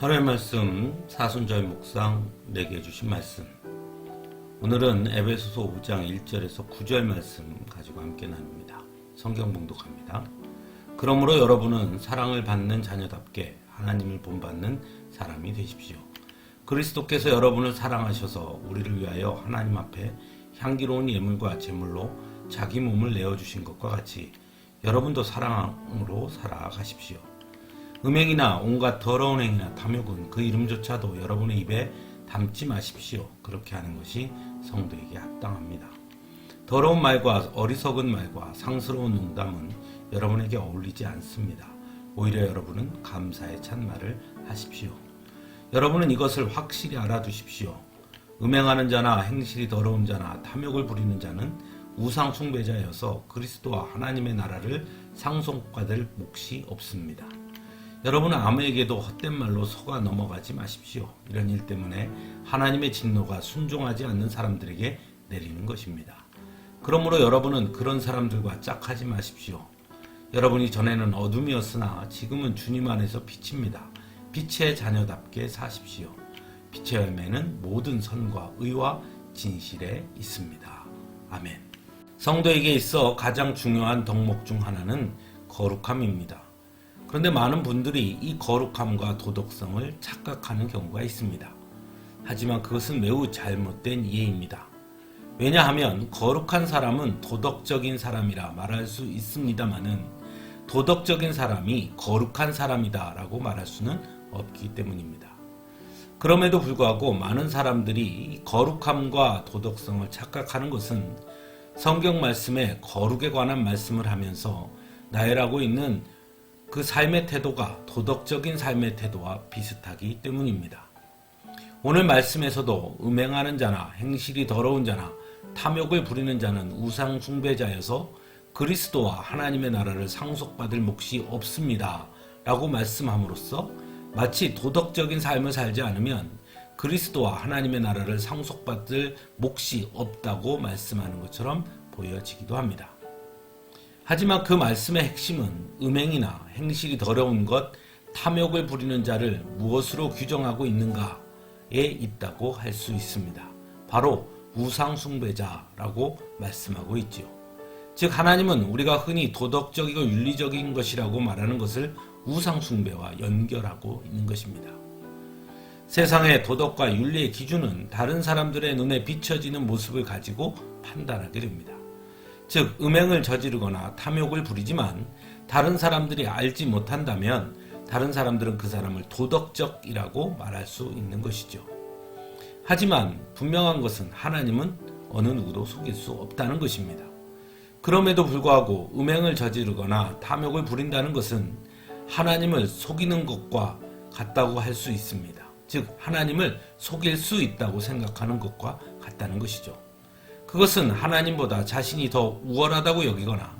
하루의 말씀 사순절 묵상 내게 주신 말씀, 오늘은 에베소서 5장 1절에서 9절 말씀 가지고 함께 나눕니다. 성경 봉독합니다. 그러므로 여러분은 사랑을 받는 자녀답게 하나님을 본받는 사람이 되십시오. 그리스도께서 여러분을 사랑하셔서 우리를 위하여 하나님 앞에 향기로운 예물과 제물로 자기 몸을 내어주신 것과 같이 여러분도 사랑으로 살아가십시오. 음행이나 온갖 더러운 행위나 탐욕은 그 이름조차도 여러분의 입에 담지 마십시오. 그렇게 하는 것이 성도에게 합당합니다. 더러운 말과 어리석은 말과 상스러운 농담은 여러분에게 어울리지 않습니다. 오히려 여러분은 감사의 찬 말을 하십시오. 여러분은 이것을 확실히 알아두십시오. 음행하는 자나 행실이 더러운 자나 탐욕을 부리는 자는 우상 숭배자여서 그리스도와 하나님의 나라를 상속받을 몫이 없습니다. 여러분은 아무에게도 헛된 말로 속아 넘어가지 마십시오. 이런 일 때문에 하나님의 진노가 순종하지 않는 사람들에게 내리는 것입니다. 그러므로 여러분은 그런 사람들과 짝하지 마십시오. 여러분이 전에는 어둠이었으나 지금은 주님 안에서 빛입니다. 빛의 자녀답게 사십시오. 빛의 열매는 모든 선과 의와 진실에 있습니다. 아멘. 성도에게 있어 가장 중요한 덕목 중 하나는 거룩함입니다. 그런데 많은 분들이 이 거룩함과 도덕성을 착각하는 경우가 있습니다. 하지만 그것은 매우 잘못된 이해입니다. 왜냐하면 거룩한 사람은 도덕적인 사람이라 말할 수 있습니다마는 도덕적인 사람이 거룩한 사람이다 라고 말할 수는 없기 때문입니다. 그럼에도 불구하고 많은 사람들이 거룩함과 도덕성을 착각하는 것은 성경 말씀에 거룩에 관한 말씀을 하면서 나열하고 있는 그 삶의 태도가 도덕적인 삶의 태도와 비슷하기 때문입니다. 오늘 말씀에서도 음행하는 자나 행실이 더러운 자나 탐욕을 부리는 자는 우상 숭배자여서 그리스도와 하나님의 나라를 상속받을 몫이 없습니다 라고 말씀함으로써 마치 도덕적인 삶을 살지 않으면 그리스도와 하나님의 나라를 상속받을 몫이 없다고 말씀하는 것처럼 보여지기도 합니다. 하지만 그 말씀의 핵심은 음행이나 행실이 더러운 것, 탐욕을 부리는 자를 무엇으로 규정하고 있는가에 있다고 할 수 있습니다. 바로 우상 숭배자라고 말씀하고 있지요. 즉 하나님은 우리가 흔히 도덕적이고 윤리적인 것이라고 말하는 것을 우상 숭배와 연결하고 있는 것입니다. 세상의 도덕과 윤리의 기준은 다른 사람들의 눈에 비춰지는 모습을 가지고 판단하게 됩니다. 즉 음행을 저지르거나 탐욕을 부리지만 다른 사람들이 알지 못한다면 다른 사람들은 그 사람을 도덕적이라고 말할 수 있는 것이죠. 하지만 분명한 것은 하나님은 어느 누구도 속일 수 없다는 것입니다. 그럼에도 불구하고 음행을 저지르거나 탐욕을 부린다는 것은 하나님을 속이는 것과 같다고 할 수 있습니다. 즉 하나님을 속일 수 있다고 생각하는 것과 같다는 것이죠. 그것은 하나님보다 자신이 더 우월하다고 여기거나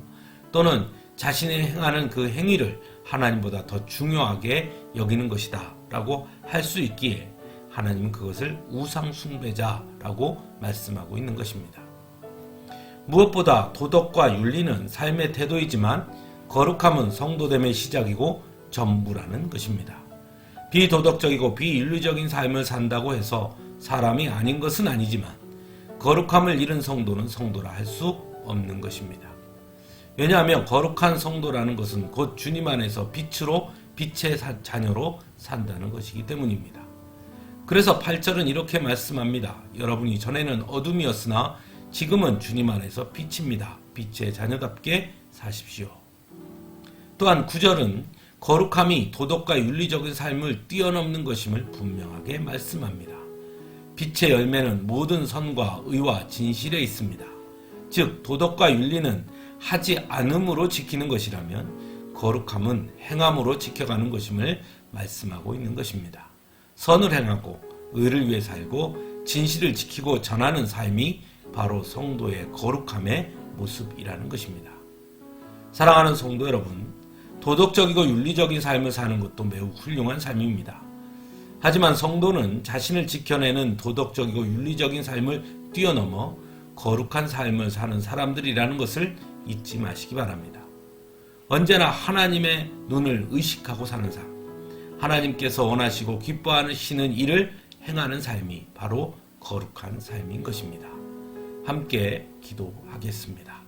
또는 자신이 행하는 그 행위를 하나님보다 더 중요하게 여기는 것이다 라고 할 수 있기에 하나님은 그것을 우상 숭배자라고 말씀하고 있는 것입니다. 무엇보다 도덕과 윤리는 삶의 태도이지만 거룩함은 성도됨의 시작이고 전부라는 것입니다. 비도덕적이고 비윤리적인 삶을 산다고 해서 사람이 아닌 것은 아니지만 거룩함을 잃은 성도는 성도라 할 수 없는 것입니다. 왜냐하면 거룩한 성도라는 것은 곧 주님 안에서 빛으로 빛의 자녀로 산다는 것이기 때문입니다. 그래서 8절은 이렇게 말씀합니다. 여러분이 전에는 어둠이었으나 지금은 주님 안에서 빛입니다. 빛의 자녀답게 사십시오. 또한 9절은 거룩함이 도덕과 윤리적인 삶을 뛰어넘는 것임을 분명하게 말씀합니다. 빛의 열매는 모든 선과 의와 진실에 있습니다. 즉 도덕과 윤리는 하지 않음으로 지키는 것이라면 거룩함은 행함으로 지켜가는 것임을 말씀하고 있는 것입니다. 선을 행하고 의를 위해 살고 진실을 지키고 전하는 삶이 바로 성도의 거룩함의 모습이라는 것입니다. 사랑하는 성도 여러분, 도덕적이고 윤리적인 삶을 사는 것도 매우 훌륭한 삶입니다. 하지만 성도는 자신을 지켜내는 도덕적이고 윤리적인 삶을 뛰어넘어 거룩한 삶을 사는 사람들이라는 것을 잊지 마시기 바랍니다. 언제나 하나님의 눈을 의식하고 사는 삶, 하나님께서 원하시고 기뻐하시는 일을 행하는 삶이 바로 거룩한 삶인 것입니다. 함께 기도하겠습니다.